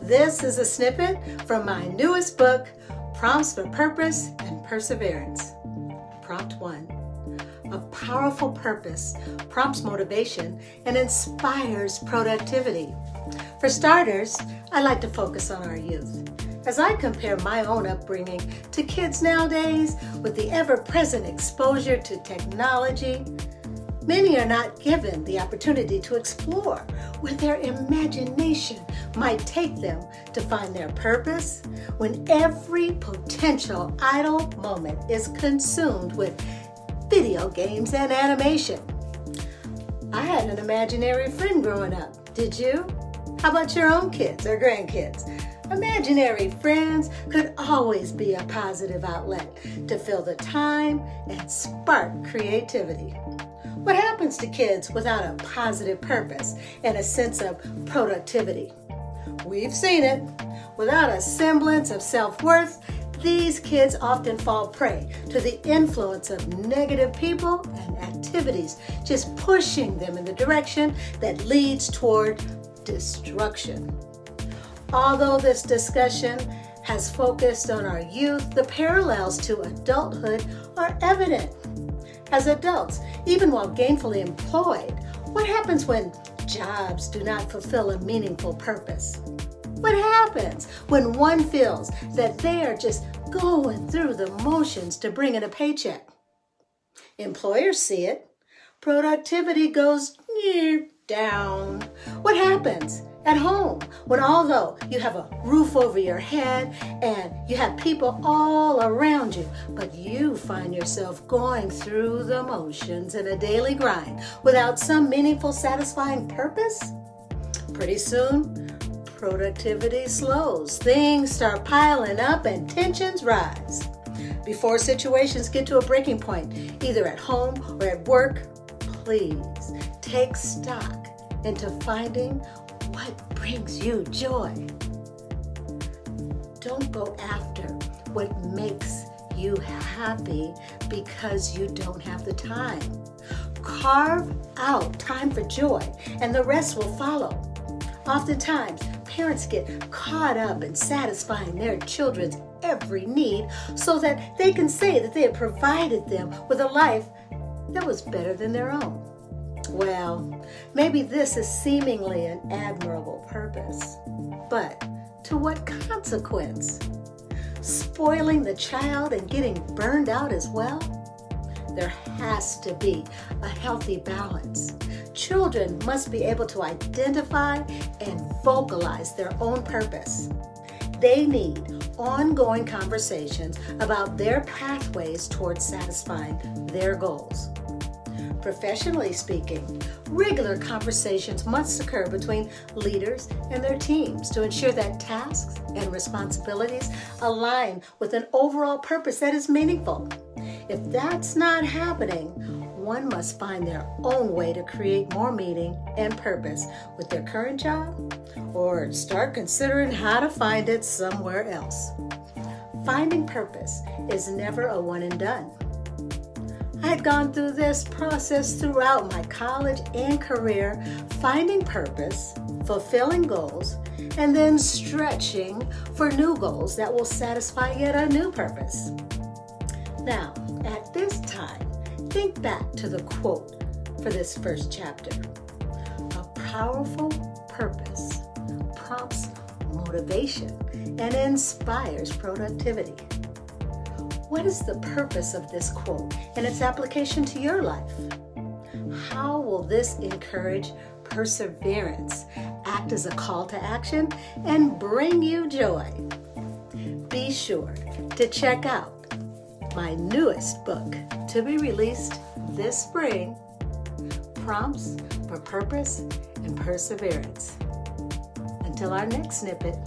This is a snippet from my newest book, Prompts for Purpose and Perseverance. Prompt 1. A powerful purpose prompts motivation and inspires productivity. For starters, I like to focus on our youth. As I compare my own upbringing to kids nowadays with the ever-present exposure to technology, many are not given the opportunity to explore where their imagination might take them to find their purpose when every potential idle moment is consumed with video games and animation. I had an imaginary friend growing up. Did you? How about your own kids or grandkids? Imaginary friends could always be a positive outlet to fill the time and spark creativity. What happens to kids without a positive purpose and a sense of productivity? We've seen it. Without a semblance of self-worth, these kids often fall prey to the influence of negative people and activities, just pushing them in the direction that leads toward destruction. Although this discussion has focused on our youth, the parallels to adulthood are evident. As adults, even while gainfully employed, what happens when jobs do not fulfill a meaningful purpose? What happens when one feels that they are just going through the motions to bring in a paycheck? Employers see it. Productivity goes down. What happens at home when, although you have a roof over your head and you have people all around you, but you find yourself going through the motions in a daily grind without some meaningful, satisfying purpose? Pretty soon, productivity slows. Things start piling up and tensions rise. Before situations get to a breaking point, either at home or at work, please take stock into finding what brings you joy. Don't go after what makes you happy because you don't have the time. Carve out time for joy, and the rest will follow. Oftentimes, parents get caught up in satisfying their children's every need so that they can say that they have provided them with a life that was better than their own. Well, maybe this is seemingly an admirable purpose, but to what consequence? Spoiling the child and getting burned out as well? There has to be a healthy balance. Children must be able to identify and vocalize their own purpose. They need ongoing conversations about their pathways towards satisfying their goals. Professionally speaking, regular conversations must occur between leaders and their teams to ensure that tasks and responsibilities align with an overall purpose that is meaningful. If that's not happening, one must find their own way to create more meaning and purpose with their current job or start considering how to find it somewhere else. Finding purpose is never a one and done. I had gone through this process throughout my college and career, finding purpose, fulfilling goals, and then stretching for new goals that will satisfy yet a new purpose. Now, at this time, think back to the quote for this first chapter. A powerful purpose prompts motivation and inspires productivity. What is the purpose of this quote and its application to your life? How will this encourage perseverance, act as a call to action, and bring you joy? Be sure to check out my newest book to be released this spring, Prompts for Purpose and Perseverance. Until our next snippet,